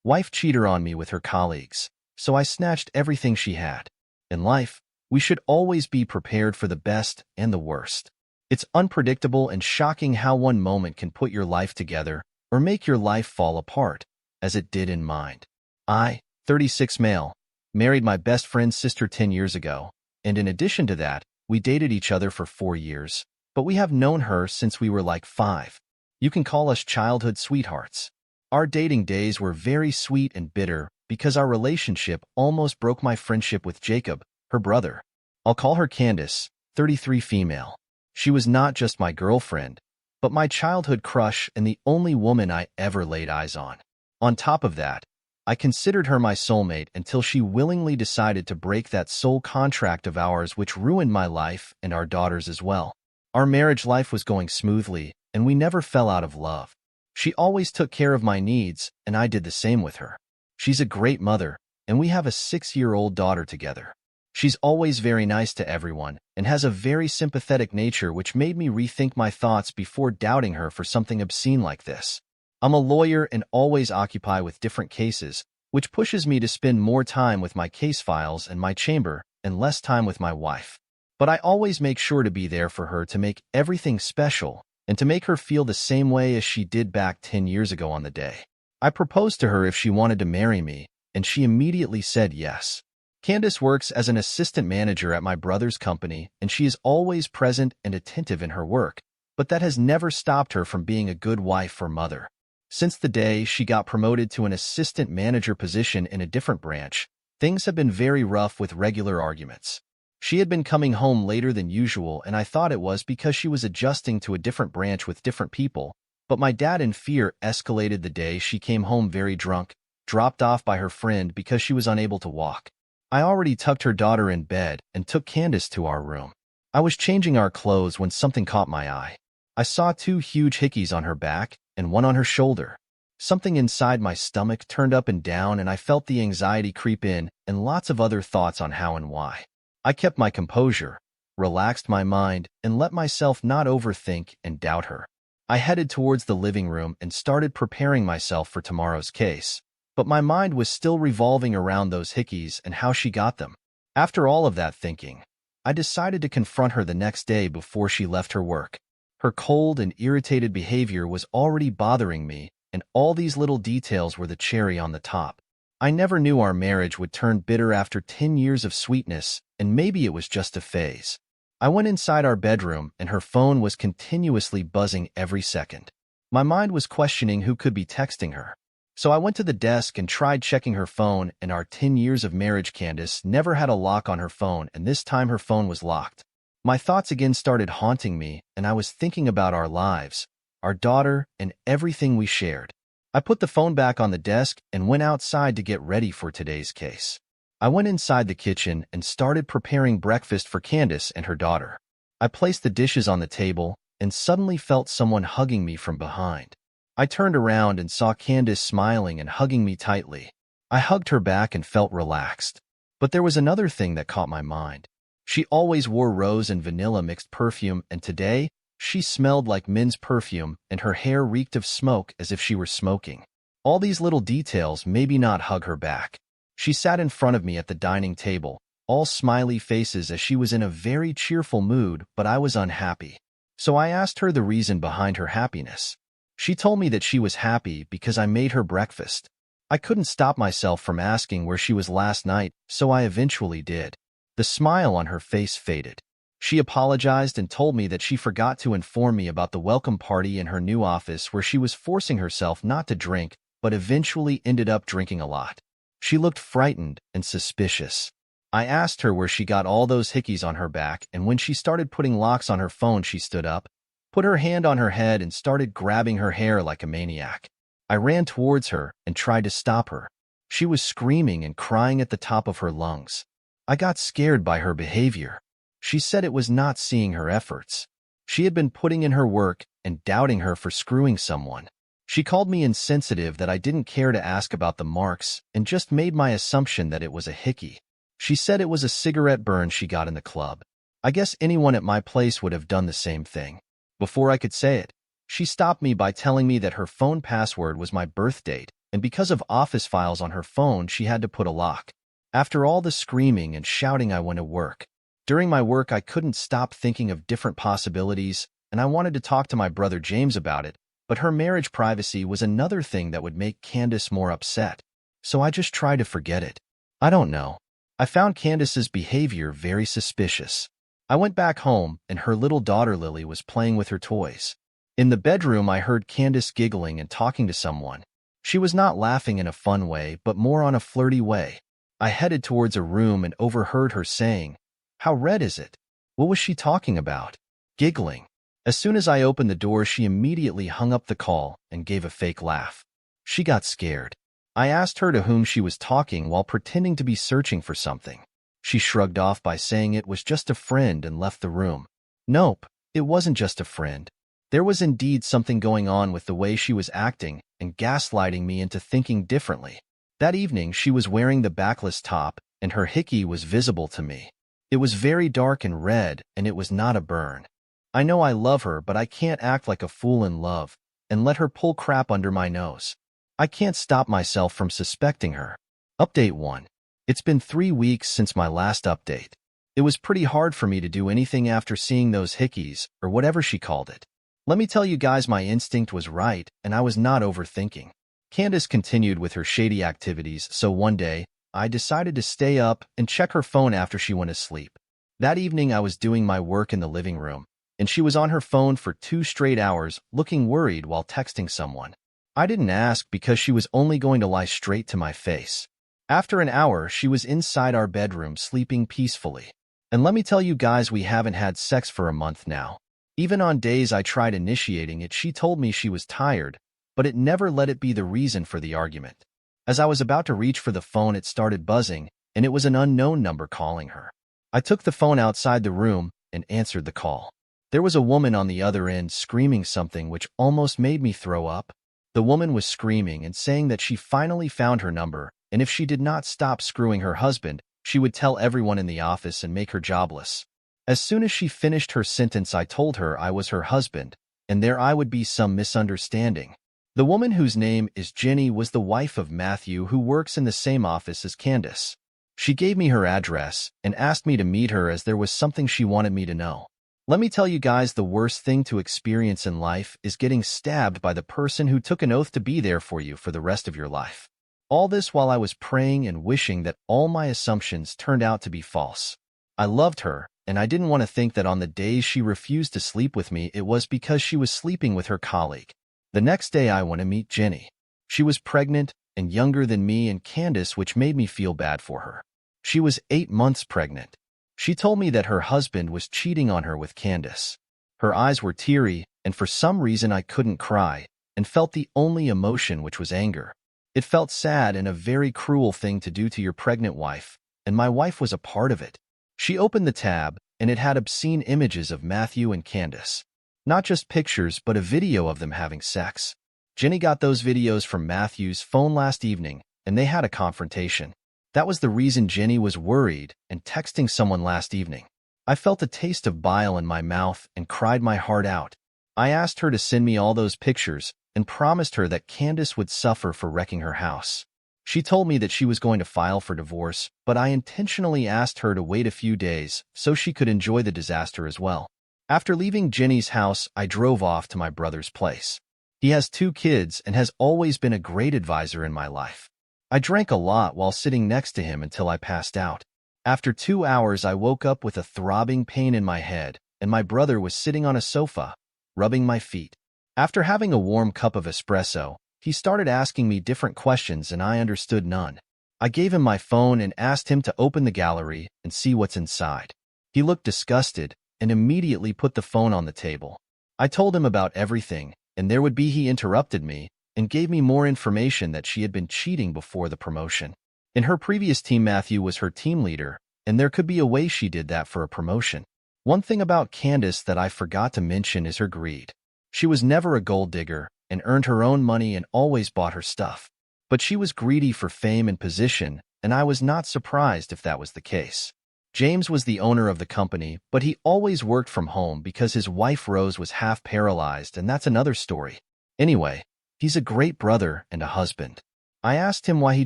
Wife cheated on me with her colleagues, so I snatched everything she had. In life, we should always be prepared for the best and the worst. It's unpredictable and shocking how one moment can put your life together or make your life fall apart, as it did in mine. I, 36 male, married my best friend's sister 10 years ago, and in addition to that, we dated each other for 4 years, but we have known her since we were like 5. You can call us childhood sweethearts. Our dating days were very sweet and bitter because our relationship almost broke my friendship with Jacob, her brother. I'll call her Candace, 33 female. She was not just my girlfriend, but my childhood crush and the only woman I ever laid eyes on. On top of that, I considered her my soulmate until she willingly decided to break that soul contract of ours, which ruined my life and our daughters as well. Our marriage life was going smoothly, and we never fell out of love. She always took care of my needs, and I did the same with her. She's a great mother, and we have a 6-year-old daughter together. She's always very nice to everyone and has a very sympathetic nature, which made me rethink my thoughts before doubting her for something obscene like this. I'm a lawyer and always occupy with different cases, which pushes me to spend more time with my case files and my chamber and less time with my wife. But I always make sure to be there for her to make everything special and to make her feel the same way as she did back 10 years ago on the day. I proposed to her if she wanted to marry me, and she immediately said yes. Candace works as an assistant manager at my brother's company, and she is always present and attentive in her work, but that has never stopped her from being a good wife or mother. Since the day she got promoted to an assistant manager position in a different branch, things have been very rough with regular arguments. She had been coming home later than usual, and I thought it was because she was adjusting to a different branch with different people, but my dad in fear escalated the day she came home very drunk, dropped off by her friend because she was unable to walk. I already tucked her daughter in bed and took Candace to our room. I was changing our clothes when something caught my eye. I saw 2 huge hickeys on her back and one on her shoulder. Something inside my stomach turned up and down, and I felt the anxiety creep in and lots of other thoughts on how and why. I kept my composure, relaxed my mind, and let myself not overthink and doubt her. I headed towards the living room and started preparing myself for tomorrow's case. But my mind was still revolving around those hickeys and how she got them. After all of that thinking, I decided to confront her the next day before she left her work. Her cold and irritated behavior was already bothering me, and all these little details were the cherry on the top. I never knew our marriage would turn bitter after 10 years of sweetness, and maybe it was just a phase. I went inside our bedroom, and her phone was continuously buzzing every second. My mind was questioning who could be texting her. So I went to the desk and tried checking her phone, and our 10 years of marriage, Candace never had a lock on her phone, and this time her phone was locked. My thoughts again started haunting me, and I was thinking about our lives, our daughter, and everything we shared. I put the phone back on the desk and went outside to get ready for today's case. I went inside the kitchen and started preparing breakfast for Candace and her daughter. I placed the dishes on the table and suddenly felt someone hugging me from behind. I turned around and saw Candace smiling and hugging me tightly. I hugged her back and felt relaxed. But there was another thing that caught my mind. She always wore rose and vanilla mixed perfume, and today, she smelled like men's perfume and her hair reeked of smoke as if she were smoking. All these little details made me not hug her back. She sat in front of me at the dining table, all smiley faces as she was in a very cheerful mood, but I was unhappy. So I asked her the reason behind her happiness. She told me that she was happy because I made her breakfast. I couldn't stop myself from asking where she was last night, so I eventually did. The smile on her face faded. She apologized and told me that she forgot to inform me about the welcome party in her new office where she was forcing herself not to drink, but eventually ended up drinking a lot. She looked frightened and suspicious. I asked her where she got all those hickeys on her back, and when she started putting locks on her phone, she stood up, put her hand on her head, and started grabbing her hair like a maniac. I ran towards her and tried to stop her. She was screaming and crying at the top of her lungs. I got scared by her behavior. She said it was not seeing her efforts. She had been putting in her work and doubting her for screwing someone. She called me insensitive that I didn't care to ask about the marks and just made my assumption that it was a hickey. She said it was a cigarette burn she got in the club. I guess anyone at my place would have done the same thing. Before I could say it, she stopped me by telling me that her phone password was my birth date and because of office files on her phone, she had to put a lock. After all the screaming and shouting, I went to work. During my work, I couldn't stop thinking of different possibilities, and I wanted to talk to my brother James about it, but her marriage privacy was another thing that would make Candace more upset. So I just tried to forget it. I don't know. I found Candace's behavior very suspicious. I went back home, and her little daughter Lily was playing with her toys. In the bedroom, I heard Candace giggling and talking to someone. She was not laughing in a fun way, but more on a flirty way. I headed towards a room and overheard her saying, "How red is it?" What was she talking about? Giggling. As soon as I opened the door, she immediately hung up the call and gave a fake laugh. She got scared. I asked her to whom she was talking while pretending to be searching for something. She shrugged off by saying it was just a friend and left the room. Nope, it wasn't just a friend. There was indeed something going on with the way she was acting and gaslighting me into thinking differently. That evening, she was wearing the backless top, and her hickey was visible to me. It was very dark and red, and it was not a burn. I know I love her, but I can't act like a fool in love and let her pull crap under my nose. I can't stop myself from suspecting her. Update 1. It's been 3 weeks since my last update. It was pretty hard for me to do anything after seeing those hickeys, or whatever she called it. Let me tell you guys, my instinct was right, and I was not overthinking. Candace continued with her shady activities, so one day, I decided to stay up and check her phone after she went to sleep. That evening, I was doing my work in the living room, and she was on her phone for 2 straight hours, looking worried while texting someone. I didn't ask because she was only going to lie straight to my face. After an hour, she was inside our bedroom sleeping peacefully. And let me tell you guys, we haven't had sex for a month now. Even on days I tried initiating it, she told me she was tired, but it never let it be the reason for the argument. As I was about to reach for the phone, it started buzzing, and it was an unknown number calling her. I took the phone outside the room and answered the call. There was a woman on the other end screaming something which almost made me throw up. The woman was screaming and saying that she finally found her number, and if she did not stop screwing her husband, she would tell everyone in the office and make her jobless. As soon as she finished her sentence, I told her I was her husband, and there I would be some misunderstanding. The woman, whose name is Jenny, was the wife of Matthew, who works in the same office as Candace. She gave me her address and asked me to meet her as there was something she wanted me to know. Let me tell you guys, the worst thing to experience in life is getting stabbed by the person who took an oath to be there for you for the rest of your life. All this while I was praying and wishing that all my assumptions turned out to be false. I loved her, and I didn't want to think that on the days she refused to sleep with me, it was because she was sleeping with her colleague. The next day, I went to meet Jenny. She was pregnant and younger than me and Candace, which made me feel bad for her. She was 8 months pregnant. She told me that her husband was cheating on her with Candace. Her eyes were teary, and for some reason I couldn't cry, and felt the only emotion, which was anger. It felt sad and a very cruel thing to do to your pregnant wife, and my wife was a part of it. She opened the tab, and it had obscene images of Matthew and Candace. Not just pictures, but a video of them having sex. Jenny got those videos from Matthew's phone last evening, and they had a confrontation. That was the reason Jenny was worried and texting someone last evening. I felt a taste of bile in my mouth and cried my heart out. I asked her to send me all those pictures and promised her that Candace would suffer for wrecking her house. She told me that she was going to file for divorce, but I intentionally asked her to wait a few days so she could enjoy the disaster as well. After leaving Jenny's house, I drove off to my brother's place. He has 2 kids and has always been a great advisor in my life. I drank a lot while sitting next to him until I passed out. After 2 hours, I woke up with a throbbing pain in my head, and my brother was sitting on a sofa, rubbing my feet. After having a warm cup of espresso, he started asking me different questions and I understood none. I gave him my phone and asked him to open the gallery and see what's inside. He looked disgusted and immediately put the phone on the table. I told him about everything, and there would be he interrupted me and gave me more information that she had been cheating before the promotion. In her previous team, Matthew was her team leader, and there could be a way she did that for a promotion. One thing about Candace that I forgot to mention is her greed. She was never a gold digger and earned her own money and always bought her stuff. But she was greedy for fame and position, and I was not surprised if that was the case. James was the owner of the company, but he always worked from home because his wife Rose was half paralyzed, and that's another story. Anyway, he's a great brother and a husband. I asked him why he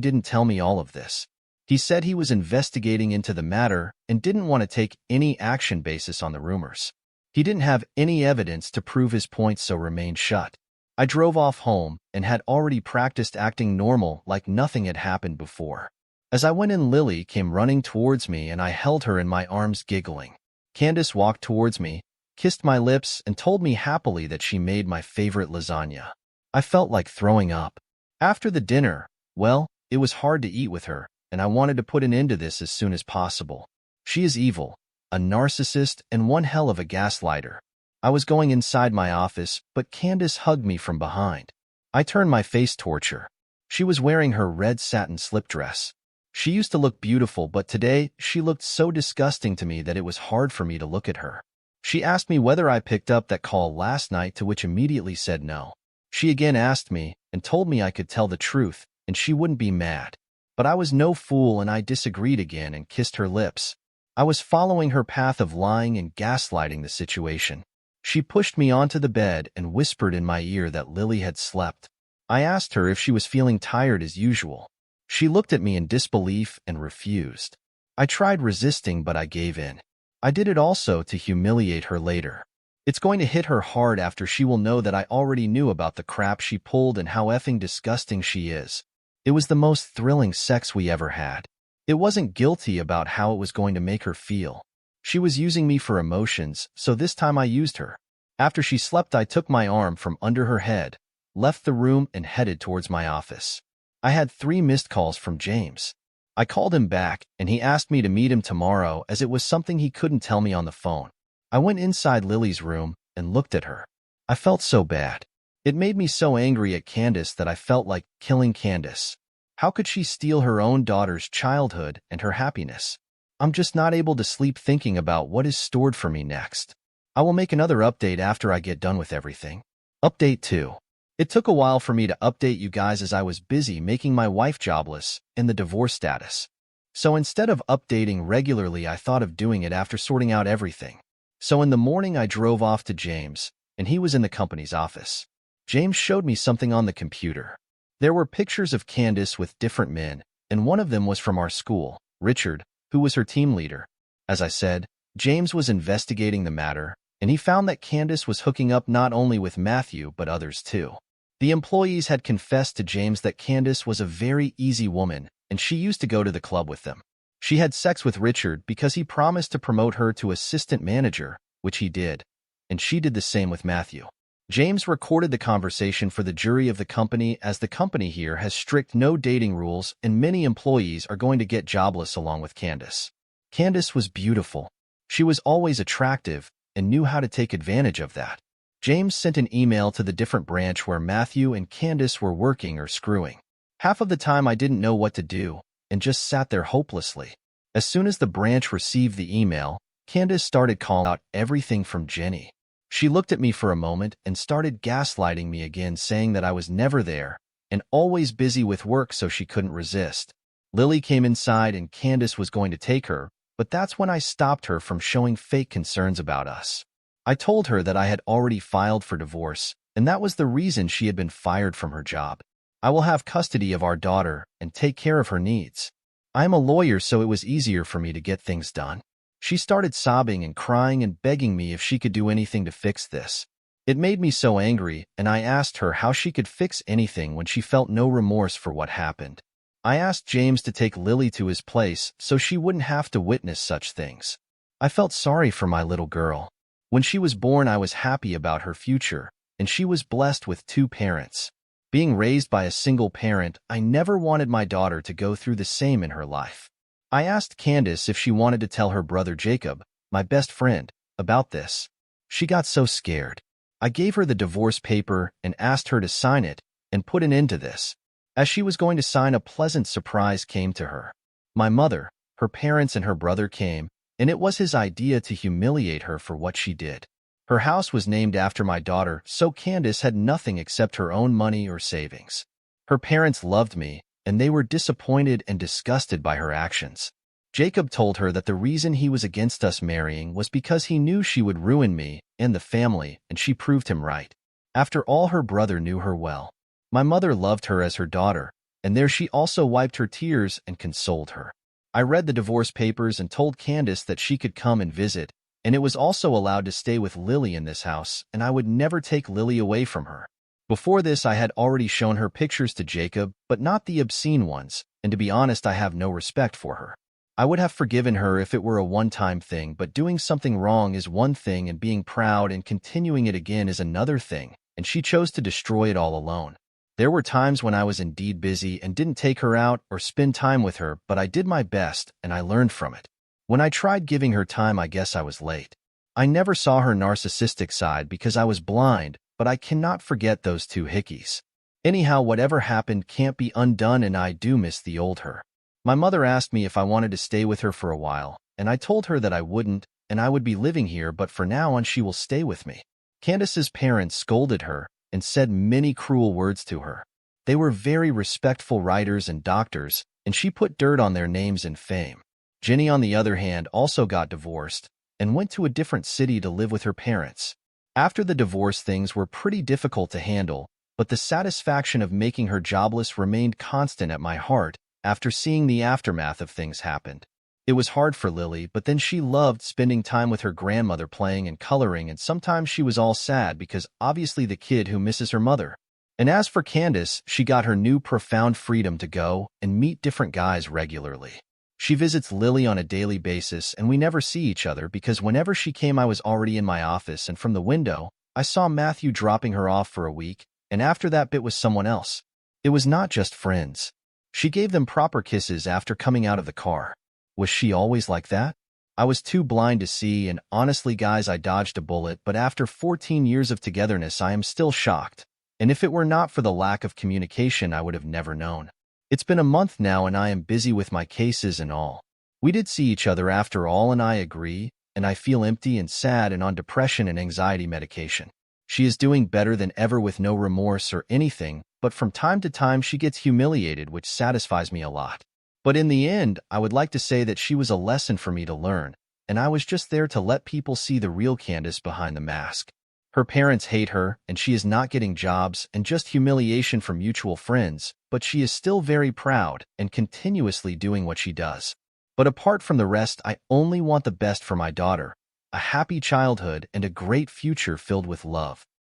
didn't tell me all of this. He said he was investigating into the matter and didn't want to take any action basis on the rumors. He didn't have any evidence to prove his point, so remained shut. I drove off home and had already practiced acting normal like nothing had happened before. As I went in, Lily came running towards me and I held her in my arms giggling. Candace walked towards me, kissed my lips, and told me happily that she made my favorite lasagna. I felt like throwing up. After the dinner, well, it was hard to eat with her, and I wanted to put an end to this as soon as possible. She is evil, a narcissist, and one hell of a gaslighter. I was going inside my office, but Candace hugged me from behind. I turned my face towards her. She was wearing her red satin slip dress. She used to look beautiful, but today she looked so disgusting to me that it was hard for me to look at her. She asked me whether I picked up that call last night, to which immediately said no. She again asked me and told me I could tell the truth and she wouldn't be mad. But I was no fool and I disagreed again and kissed her lips. I was following her path of lying and gaslighting the situation. She pushed me onto the bed and whispered in my ear that Lily had slept. I asked her if she was feeling tired as usual. She looked at me in disbelief and refused. I tried resisting, but I gave in. I did it also to humiliate her later. It's going to hit her hard after she will know that I already knew about the crap she pulled and how effing disgusting she is. It was the most thrilling sex we ever had. It wasn't guilty about how it was going to make her feel. She was using me for emotions, so this time I used her. After she slept, I took my arm from under her head, left the room, and headed towards my office. I had 3 missed calls from James. I called him back, and he asked me to meet him tomorrow as it was something he couldn't tell me on the phone. I went inside Lily's room and looked at her. I felt so bad. It made me so angry at Candace that I felt like killing Candace. How could she steal her own daughter's childhood and her happiness? I'm just not able to sleep thinking about what is stored for me next. I will make another update after I get done with everything. Update 2. It took a while for me to update you guys as I was busy making my wife jobless and the divorce status. So instead of updating regularly, I thought of doing it after sorting out everything. So in the morning I drove off to James, and he was in the company's office. James showed me something on the computer. There were pictures of Candace with different men, and one of them was from our school, Richard, who was her team leader. As I said, James was investigating the matter, and he found that Candace was hooking up not only with Matthew but others too. The employees had confessed to James that Candace was a very easy woman, and she used to go to the club with them. She had sex with Richard because he promised to promote her to assistant manager, which he did, and she did the same with Matthew. James recorded the conversation for the jury of the company, as the company here has strict no dating rules and many employees are going to get jobless along with Candace. Candace was beautiful. She was always attractive and knew how to take advantage of that. James sent an email to the different branch where Matthew and Candace were working or screwing. Half of the time I didn't know what to do and just sat there hopelessly. As soon as the branch received the email, Candace started calling out everything from Jenny. She looked at me for a moment and started gaslighting me again, saying that I was never there and always busy with work, so she couldn't resist. Lily came inside and Candace was going to take her, but that's when I stopped her from showing fake concerns about us. I told her that I had already filed for divorce, and that was the reason she had been fired from her job. I will have custody of our daughter and take care of her needs. I am a lawyer, so it was easier for me to get things done. She started sobbing and crying and begging me if she could do anything to fix this. It made me so angry, and I asked her how she could fix anything when she felt no remorse for what happened. I asked James to take Lily to his place so she wouldn't have to witness such things. I felt sorry for my little girl. When she was born, I was happy about her future, and she was blessed with 2 parents. Being raised by a single parent, I never wanted my daughter to go through the same in her life. I asked Candace if she wanted to tell her brother Jacob, my best friend, about this. She got so scared. I gave her the divorce paper and asked her to sign it and put an end to this. As she was going to sign, a pleasant surprise came to her. My mother, her parents, and her brother came, and it was his idea to humiliate her for what she did. Her house was named after my daughter, so Candace had nothing except her own money or savings. Her parents loved me, and they were disappointed and disgusted by her actions. Jacob told her that the reason he was against us marrying was because he knew she would ruin me and the family, and she proved him right. After all, her brother knew her well. My mother loved her as her daughter, and there she also wiped her tears and consoled her. I read the divorce papers and told Candace that she could come and visit, and it was also allowed to stay with Lily in this house, and I would never take Lily away from her. Before this, I had already shown her pictures to Jacob, but not the obscene ones, and to be honest, I have no respect for her. I would have forgiven her if it were a one-time thing, but doing something wrong is one thing and being proud and continuing it again is another thing, and she chose to destroy it all alone. There were times when I was indeed busy and didn't take her out or spend time with her, but I did my best and I learned from it. When I tried giving her time, I guess I was late. I never saw her narcissistic side because I was blind, but I cannot forget those two hickeys. Anyhow, whatever happened can't be undone, and I do miss the old her. My mother asked me if I wanted to stay with her for a while, and I told her that I wouldn't, and I would be living here, but for now on she will stay with me. Candace's parents scolded her and said many cruel words to her. They were very respectful writers and doctors, and she put dirt on their names and fame. Jenny, on the other hand, also got divorced and went to a different city to live with her parents. After the divorce, things were pretty difficult to handle, but the satisfaction of making her jobless remained constant at my heart after seeing the aftermath of things happened. It was hard for Lily, but then she loved spending time with her grandmother playing and coloring, and sometimes she was all sad because obviously the kid who misses her mother. And as for Candace, she got her new profound freedom to go and meet different guys regularly. She visits Lily on a daily basis, and we never see each other because whenever she came I was already in my office, and from the window, I saw Matthew dropping her off for a week, and after that bit was someone else. It was not just friends. She gave them proper kisses after coming out of the car. Was she always like that? I was too blind to see, and honestly, guys, I dodged a bullet, but after 14 years of togetherness, I am still shocked. And if it were not for the lack of communication, I would have never known. It's been a month now, and I am busy with my cases and all. We did see each other after all, and I agree, and I feel empty and sad and on depression and anxiety medication. She is doing better than ever with no remorse or anything, but from time to time she gets humiliated, which satisfies me a lot. But in the end, I would like to say that she was a lesson for me to learn, and I was just there to let people see the real Candace behind the mask. Her parents hate her, and she is not getting jobs and just humiliation from mutual friends, but she is still very proud and continuously doing what she does. But apart from the rest, I only want the best for my daughter, a happy childhood and a great future filled with love.